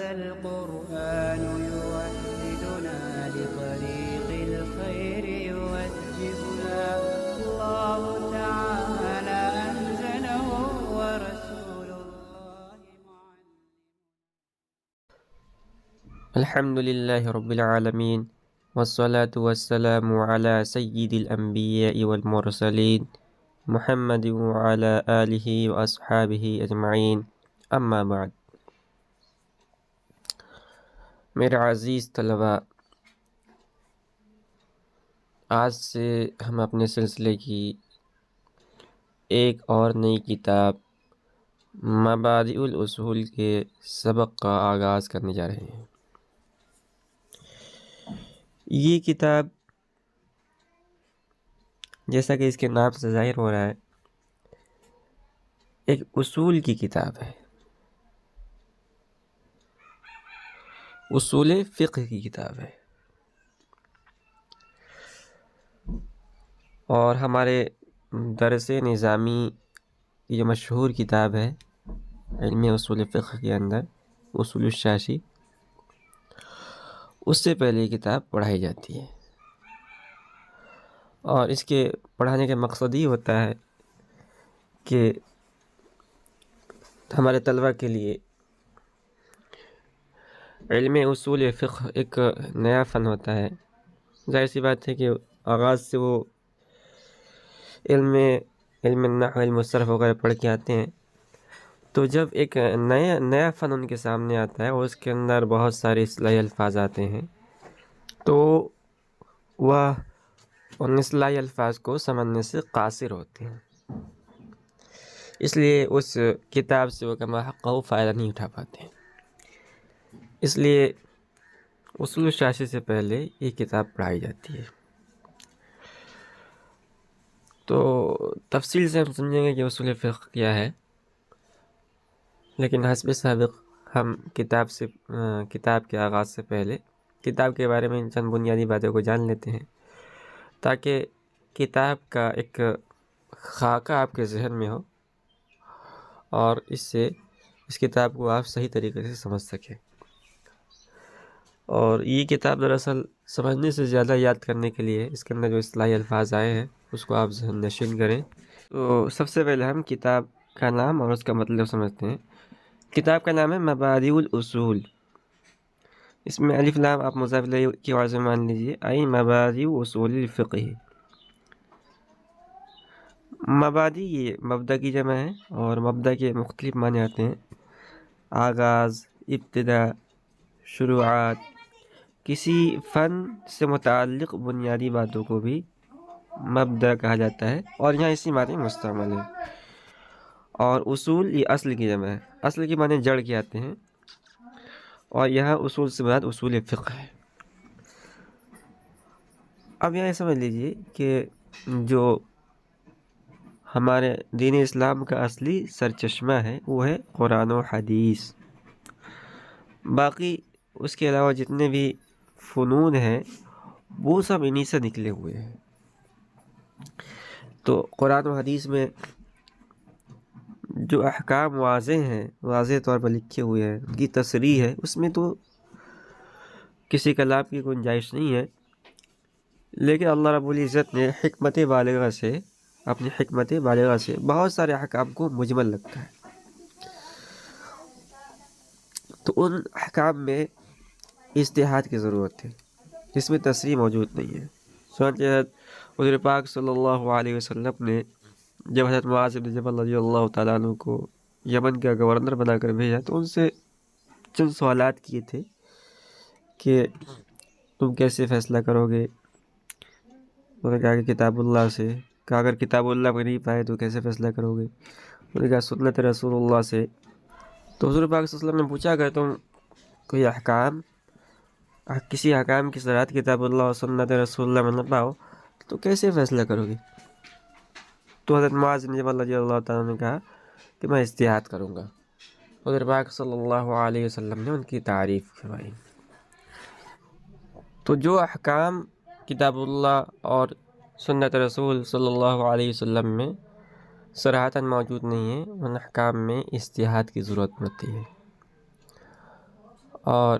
هذا القرآن يوحدنا لطريق الخير يوجهنا الله تعالى أنزله ورسول الله معلم. الحمد لله رب العالمين والصلاة والسلام على سيد الأنبياء والمرسلين محمد وعلى آله وأصحابه أجمعين اما بعد. میرے عزیز طلباء، آج سے ہم اپنے سلسلے کی ایک اور نئی کتاب مبادئ الاصول کے سبق کا آغاز کرنے جا رہے ہیں۔ یہ کتاب جیسا کہ اس کے نام سے ظاہر ہو رہا ہے ایک اصول کی کتاب ہے، اصول فقہ کی کتاب ہے، اور ہمارے درس نظامی کی جو مشہور کتاب ہے علم اصول فقہ کے اندر اصول الشاشی، اس سے پہلے یہ کتاب پڑھائی جاتی ہے، اور اس کے پڑھانے کا مقصد یہ ہوتا ہے کہ ہمارے طلبہ کے لیے علم اصول فقہ ایک نیا فن ہوتا ہے۔ ظاہر سی بات ہے کہ آغاز سے وہ علم النحو علم الصرف وغیرہ پڑھ کے آتے ہیں، تو جب ایک نیا فن ان کے سامنے آتا ہے اور اس کے اندر بہت سارے اصطلاحی الفاظ آتے ہیں، تو وہ ان اصطلاحی الفاظ کو سمجھنے سے قاصر ہوتے ہیں، اس لیے اس کتاب سے وہ کما حق وہ فائدہ نہیں اٹھا پاتے ہیں۔ اس لیے اصول الشاشی سے پہلے یہ کتاب پڑھائی جاتی ہے۔ تو تفصیل سے ہم سمجھیں گے کہ اصول فقہ کیا ہے، لیکن حسب سابق ہم کتاب کے آغاز سے پہلے کتاب کے بارے میں چند بنیادی باتوں کو جان لیتے ہیں، تاکہ کتاب کا ایک خاکہ آپ کے ذہن میں ہو اور اس کتاب کو آپ صحیح طریقے سے سمجھ سکیں۔ اور یہ کتاب دراصل سمجھنے سے زیادہ یاد کرنے کے لیے اس کے اندر جو اصطلاحی الفاظ آئے ہیں اس کو آپ ذہن نشین کریں۔ تو سب سے پہلے ہم کتاب کا نام اور اس کا مطلب سمجھتے ہیں۔ کتاب کا نام ہے مبادئ الاصول، اس میں الف لام آپ مضاف الیہ کی عوض میں مان لیجئے، ای مبادئ اصول الفقہ۔ مبادئ یہ مبدأ کی جمع ہے، اور مبدأ کے مختلف معنی آتے ہیں: آغاز، ابتدا، شروعات۔ کسی فن سے متعلق بنیادی باتوں کو بھی مبدأ کہا جاتا ہے، اور یہاں اسی معنی میں مستعمل ہے۔ اور اصول یہ اصل کی جمع ہے، اصل کے معنی جڑ کے آتے ہیں، اور یہاں اصول سے مراد اصول فقہ ہے۔ اب یہاں سمجھ لیجئے کہ جو ہمارے دین اسلام کا اصلی سرچشمہ ہے وہ ہے قرآن و حدیث۔ باقی اس کے علاوہ جتنے بھی فنون ہیں وہ سب انہی سے نکلے ہوئے ہیں۔ تو قرآن و حدیث میں جو احکام واضح ہیں، واضح طور پر لکھے ہوئے ہیں، ان کی تصریح ہے، اس میں تو کسی کلام کی گنجائش نہیں ہے، لیکن اللہ رب العزت نے اپنی حکمت بالغہ سے بہت سارے احکام کو مجمل رکھا ہے۔ تو ان احکام میں اجتہاد کی ضرورت ہے جس میں تصریح موجود نہیں ہے۔ چنانچہ حضور پاک صلی اللہ علیہ وسلم نے جب حضرت معاذ بن جبل رضی اللہ تعالیٰ عنہ کو یمن کا گورنر بنا کر بھیجا تو ان سے چند سوالات کیے تھے کہ تم کیسے فیصلہ کرو گے؟ انہوں نے کہا کہ کتاب اللہ سے۔ کہا اگر کتاب اللہ پہ نہیں پائے تو کیسے فیصلہ کرو گے؟ انہوں نے کہا سنت رسول اللہ سے۔ تو حضور پاک صلی اللہ علیہ وسلم نے پوچھا اگر تم کوئی کسی احکام کی صراحت کتاب اللہ اور سنت رسول اللہ میں نہ پاؤ تو کیسے فیصلہ کرو گے؟ تو حضرت معاذ بن جبل رضی اللہ تعالیٰ نے کہا کہ میں اجتہاد کروں گا۔ حضور پاک صلی اللہ علیہ وسلم نے ان کی تعریف فرمائی۔ تو جو احکام کتاب اللہ اور سنت رسول صلی اللہ علیہ وسلم میں صراحتاً موجود نہیں ہیں، ان احکام میں اجتہاد کی ضرورت پڑتی ہے۔ اور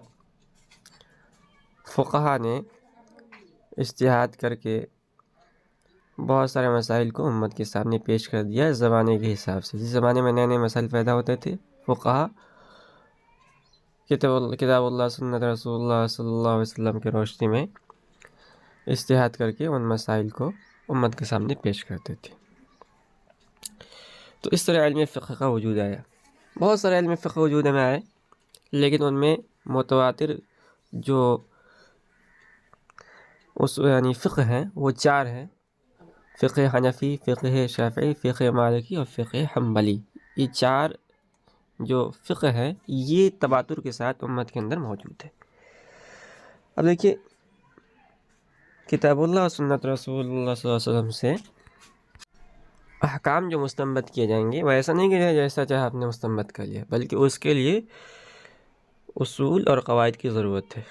فقہا نے اجتہاد کر کے بہت سارے مسائل کو امت کے سامنے پیش کر دیا ہے زمانے کے حساب سے۔ جس زمانے میں نئے نئے مسائل پیدا ہوتے تھے، فقہا کتاب اللہ سنت رسول اللہ صلی اللہ علیہ وسلم کی روشنی میں اجتہاد کر کے ان مسائل کو امت کے سامنے پیش کرتے تھے۔ تو اس طرح علم فقہ کا وجود آیا۔ بہت سارے علم فقہ وجود میں آئے، لیکن ان میں متواتر جو یعنی فقہ ہیں وہ 4 ہیں: فقہ حنفی، فقہ شافعی، فقہ مالکی اور فقہ حنبلی۔ یہ 4 جو فقہ ہے یہ تواتر کے ساتھ امت کے اندر موجود ہے۔ اب دیکھیے، کتاب اللہ اور سنت رسول اللہ صلی اللہ علیہ وسلم سے احکام جو مستنبط کیے جائیں گے وہ ایسا نہیں کہ جیسا چاہے آپ نے مستنبط کر لیا، بلکہ اس کے لیے اصول اور قواعد کی ضرورت ہے۔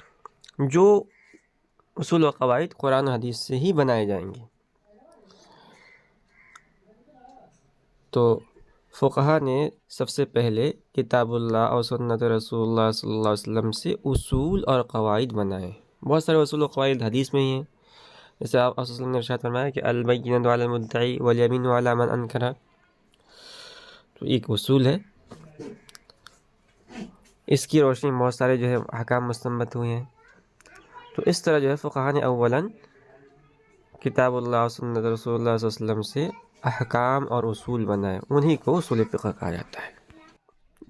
جو اصول و قواعد قرآن و حدیث سے ہی بنائے جائیں گے۔ تو فقہا نے سب سے پہلے کتاب اللہ اور سنت رسول اللہ صلی اللہ علیہ وسلم سے اصول اور قواعد بنائے۔ بہت سارے اصول و قواعد حدیث میں ہی ہیں، جیسے آپ صلی اللہ علیہ وسلم نے ارشاد فرمایا کہ البینۃ علی المدعی والیمین علی من انکر، تو ایک اصول ہے، اس کی روشنی میں بہت سارے جو ہے احکام مستنبط ہوئے ہیں۔ تو اس طرح جو ہے فقہا نے اولاً کتاب اللہ اور سنت رسول اللہ صلی اللہ علیہ وسلم سے احکام اور اصول بنائے، انہی کو اصول فقہ کہا جاتا ہے۔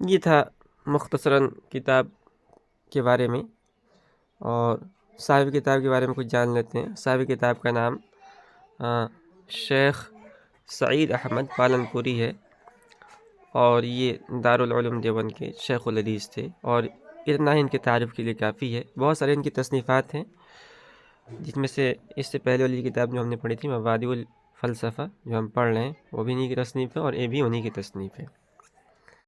یہ تھا مختصراً کتاب کے بارے میں، اور صاحب کتاب کے بارے میں کچھ جان لیتے ہیں۔ صاحب کتاب کا نام شیخ سعید احمد پالنپوری ہے، اور یہ دارالعلوم دیوبند کے شیخ الحدیث تھے، اور اتنا ہی ان کی تعریف کے لیے کافی ہے۔ بہت سارے ان کی تصنیفات ہیں، جس میں سے اس سے پہلے والی کتاب جو ہم نے پڑھی تھی مبادئ الفلسفہ جو ہم پڑھ رہے ہیں وہ بھی انہی کی تصنیف ہے، اور یہ بھی انہی کی تصنیف ہے۔